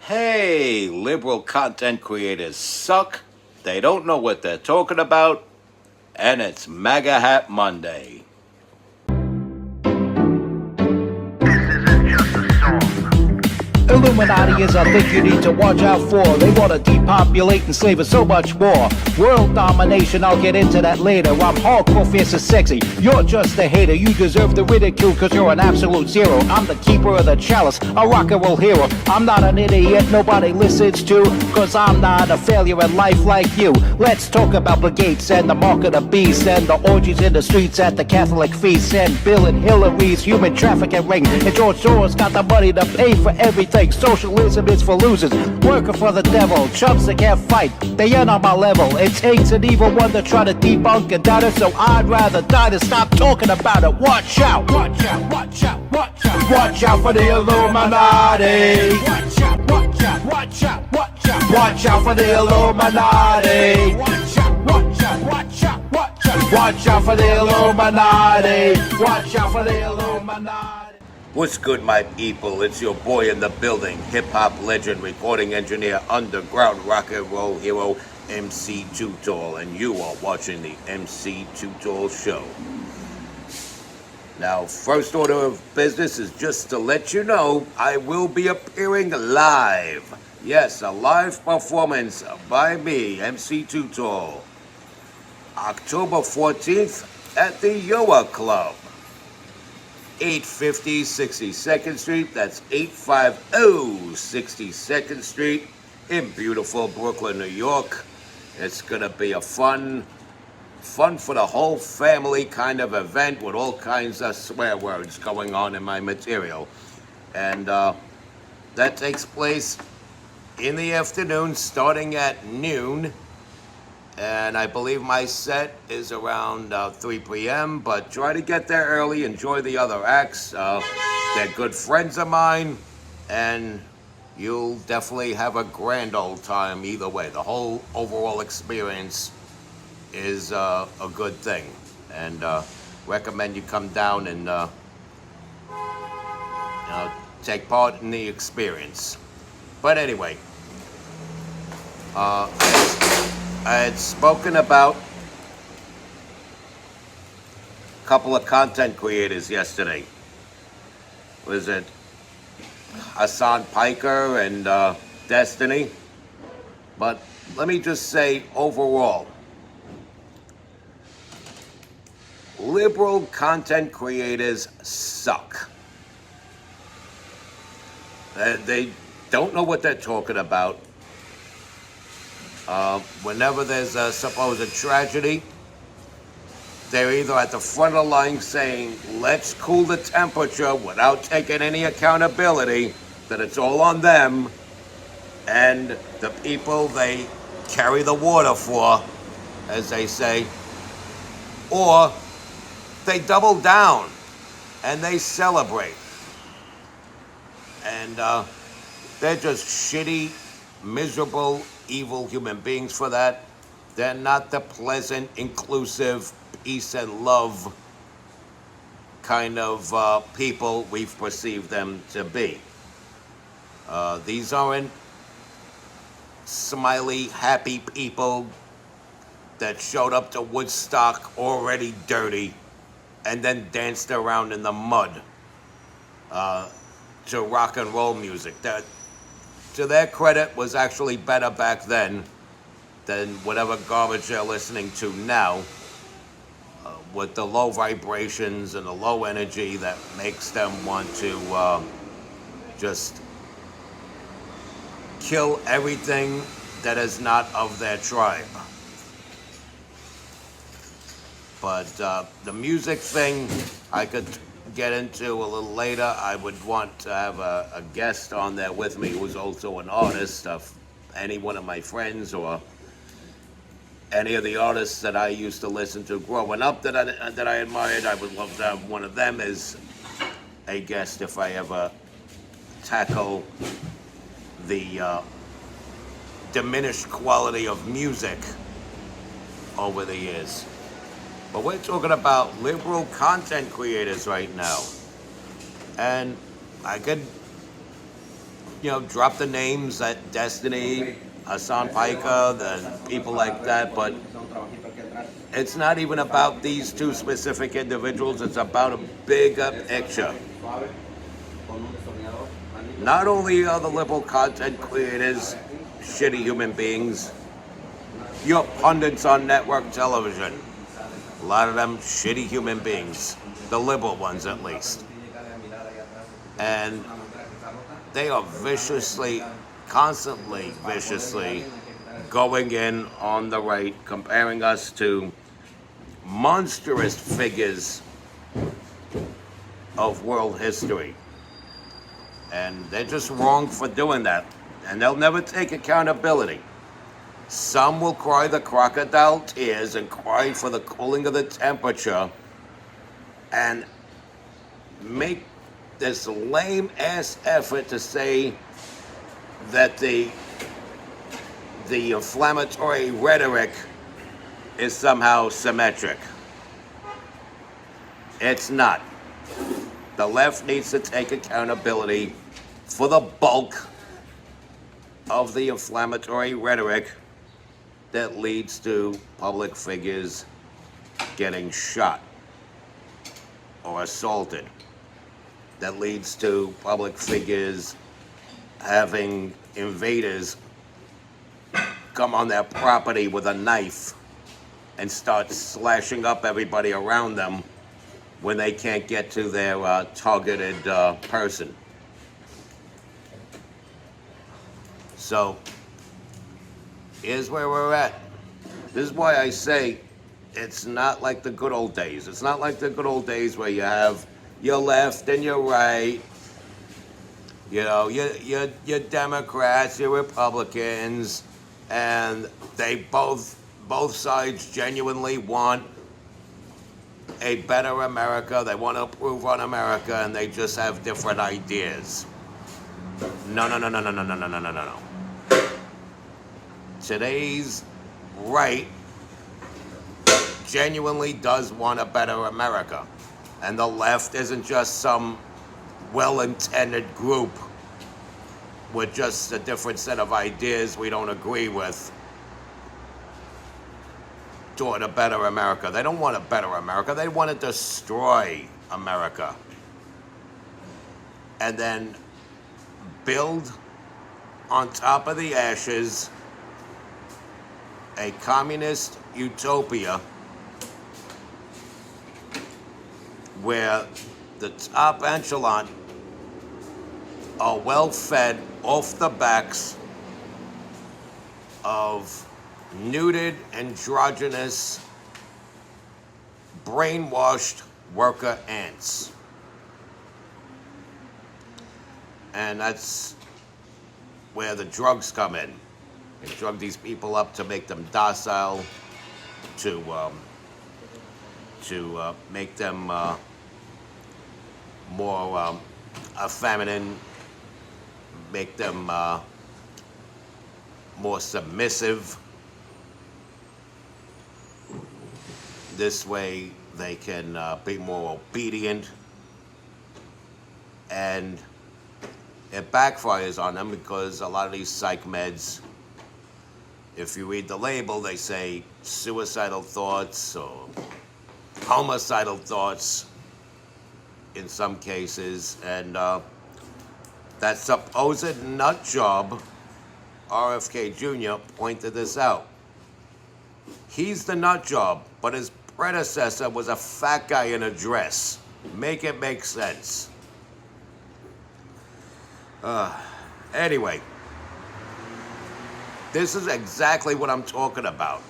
Hey, liberal content creators suck. They don't know what they're talking about. And it's MAGA Hat Monday. Illuminati is a thing you need to watch out for. They want to depopulate and slave us so much more. World domination, I'll get into that later. I'm hardcore, fierce and sexy. You're just a hater. You deserve the ridicule because you're an absolute zero. I'm the keeper of the chalice, a rock and roll hero. I'm not an idiot nobody listens to, because I'm not a failure in life like you. Let's talk about Bill Gates and the mark of the beast and the orgies in the streets at the Catholic feasts and Bill and Hillary's human trafficking ring. And George Soros got the money to pay for everything. Socialism is for losers, working for the devil. Chumps that can't fight, they ain't on my level. It takes an evil one to try to debunk and doubt it, so I'd rather die than stop talking about it. Watch out, watch out, watch out, watch out. Watch out for the Illuminati. Watch out, watch out, watch out, watch out. Watch out for the Illuminati. Watch out, watch out, watch out, watch out. Watch out for the Illuminati. Watch out for the Illuminati. What's good, my people? It's your boy in the building, hip-hop legend, recording engineer, underground rock and roll hero, MC Too Tall, and you are watching the MC Too Tall Show. Now, first order of business is just to let you know I will be appearing live. Yes, a live performance by me, MC Too Tall, October 14th at the Yoa Club. 850 62nd Street. That's 850 62nd Street in beautiful Brooklyn, New York. It's gonna be a fun for the whole family kind of event with all kinds of swear words going on in my material. And that takes place in the afternoon starting at noon. And I believe my set is around 3 p.m., but try to get there early, enjoy the other acts. They're good friends of mine, and you'll definitely have a grand old time either way. The whole overall experience is a good thing, and recommend you come down and take part in the experience. But anyway, I had spoken about a couple of content creators yesterday. Was it Hassan Piker and Destiny? But let me just say overall, liberal content creators suck. They don't know what they're talking about. Whenever there's a supposed tragedy, they're either at the front of the line saying, let's cool the temperature without taking any accountability, that it's all on them and the people they carry the water for, as they say, or they double down and they celebrate. And they're just shitty, miserable, evil human beings for that. They're not the pleasant, inclusive, peace and love kind of people we've perceived them to be. These aren't smiley, happy people that showed up to Woodstock already dirty and then danced around in the mud to rock and roll music. That, to their credit, was actually better back then than whatever garbage they're listening to now, with the low vibrations and the low energy that makes them want to just kill everything that is not of their tribe. But the music thing, I could get into a little later. I would want to have a guest on there with me who's also an artist, of any one of my friends or any of the artists that I used to listen to growing up that I admired. I would love to have one of them as a guest if I ever tackle the diminished quality of music over the years. But we're talking about liberal content creators right now. And I could drop the names at Destiny, Hassan Piker, the people like that, but it's not even about these two specific individuals. It's about a bigger picture. Not only are the liberal content creators shitty human beings, your pundits on network television, a lot of them shitty human beings, the liberal ones at least. And they are constantly viciously going in on the right, comparing us to monstrous figures of world history. And they're just wrong for doing that. And they'll never take accountability. Some will cry the crocodile tears and cry for the cooling of the temperature and make this lame ass effort to say that the inflammatory rhetoric is somehow symmetric. It's not. The left needs to take accountability for the bulk of the inflammatory rhetoric that leads to public figures getting shot or assaulted, that leads to public figures having invaders come on their property with a knife and start slashing up everybody around them when they can't get to their targeted person. So, here's where we're at. This is why I say it's not like the good old days. It's not like the good old days where you have your left and your right. Your Democrats, your Republicans, and they both sides genuinely want a better America. They want to improve on America, and they just have different ideas. No. Today's right genuinely does want a better America. And the left isn't just some well-intended group with just a different set of ideas we don't agree with toward a better America. They don't want a better America. They want to destroy America. And then build on top of the ashes a communist utopia where the top echelon are well fed off the backs of nuded, androgynous, brainwashed worker ants. And that's where the drugs come in. They drug these people up to make them docile, to make them more feminine, make them more submissive. This way they can be more obedient, and it backfires on them because a lot of these psych meds, if you read the label, they say suicidal thoughts or homicidal thoughts in some cases, and that supposed nut job, RFK Jr., pointed this out. He's the nut job, but his predecessor was a fat guy in a dress. Make it make sense. Anyway, this is exactly what I'm talking about.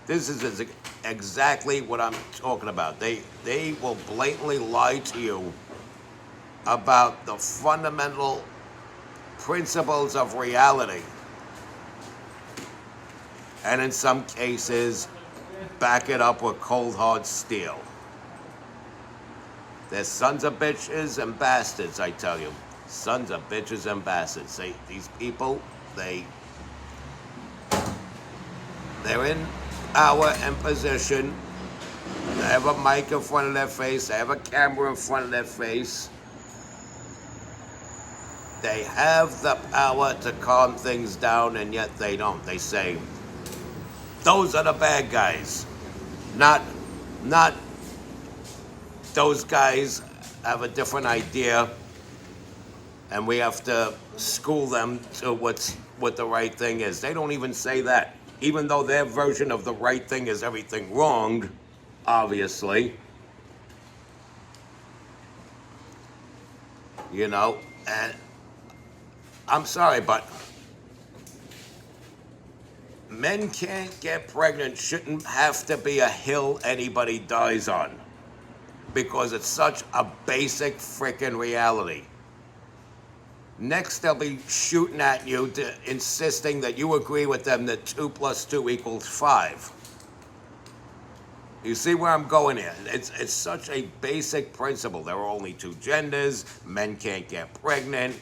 This is exactly what I'm talking about. They will blatantly lie to you about the fundamental principles of reality. And in some cases, back it up with cold hard steel. They're sons of bitches and bastards, I tell you. Sons of bitches and bastards. These people, they're in power and position. They have a mic in front of their face. They have a camera in front of their face. They have the power to calm things down, and yet they don't. They say, those are the bad guys. Not those guys have a different idea, and we have to school them to what the right thing is. They don't even say that. Even though their version of the right thing is everything wrong, obviously. You know, and I'm sorry, but men can't get pregnant shouldn't have to be a hill anybody dies on, because it's such a basic freaking reality. Next, they'll be shooting at you, insisting that you agree with them that 2 + 2 = 5. You see where I'm going here? It's such a basic principle. There are only 2 genders. Men can't get pregnant.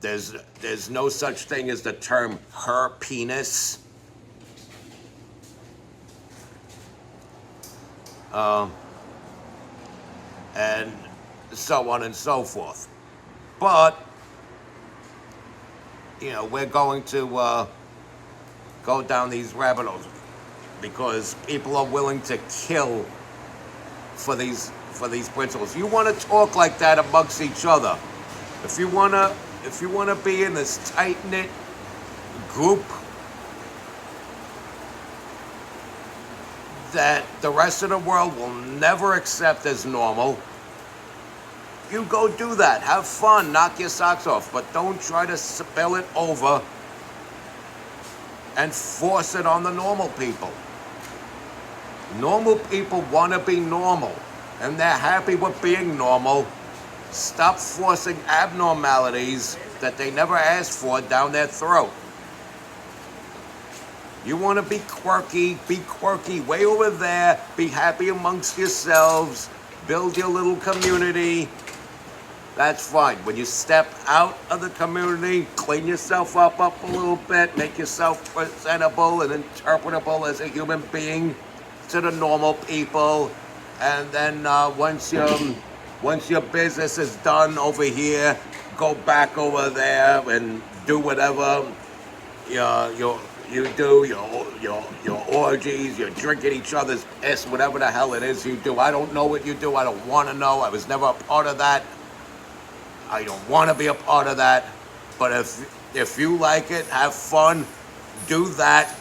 There's no such thing as the term her penis. And so on and so forth. But, you know, we're going to go down these rabbit holes because people are willing to kill for these principles. You want to talk like that amongst each other. If you want to be in this tight-knit group that the rest of the world will never accept as normal, you go do that. Have fun. Knock your socks off. But don't try to spill it over and force it on the normal people. Normal people want to be normal, and they're happy with being normal. Stop forcing abnormalities that they never asked for down their throat. You want to be quirky way over there. Be happy amongst yourselves. Build your little community. That's fine. When you step out of the community, clean yourself up a little bit, make yourself presentable and interpretable as a human being to the normal people, and then once your business is done over here, go back over there and do whatever you do, your orgies, you're drinking each other's piss, whatever the hell it is you do. I don't know what you do. I don't want to know. I was never a part of that. I don't want to be a part of that. But if you like it, have fun, do that,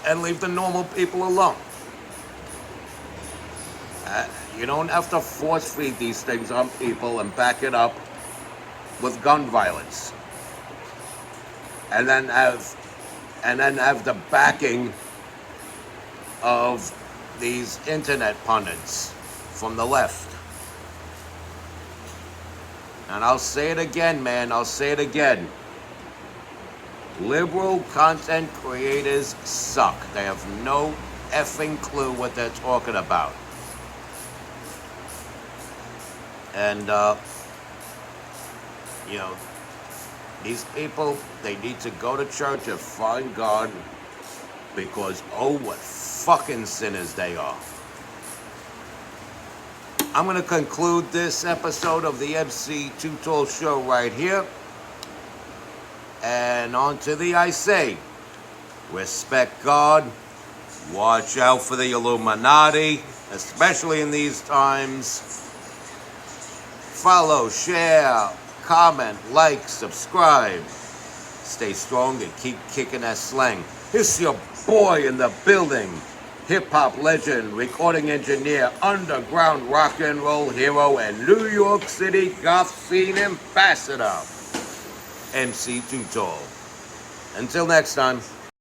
and leave the normal people alone. You don't have to force feed these things on people and back it up with gun violence. And then have the backing of these internet pundits from the left. And I'll say it again, man. I'll say it again. Liberal content creators suck. They have no effing clue what they're talking about. And, you know, these people, they need to go to church and find God, because, oh, what fucking sinners they are. I'm going to conclude this episode of the MC Too Tall Show right here. And on to the I say, respect God, watch out for the Illuminati, especially in these times. Follow, share, comment, like, subscribe. Stay strong and keep kicking that slang. It's your boy in the building. Hip-hop legend, recording engineer, underground rock and roll hero, and New York City goth scene ambassador, MC Too Tall. Until next time.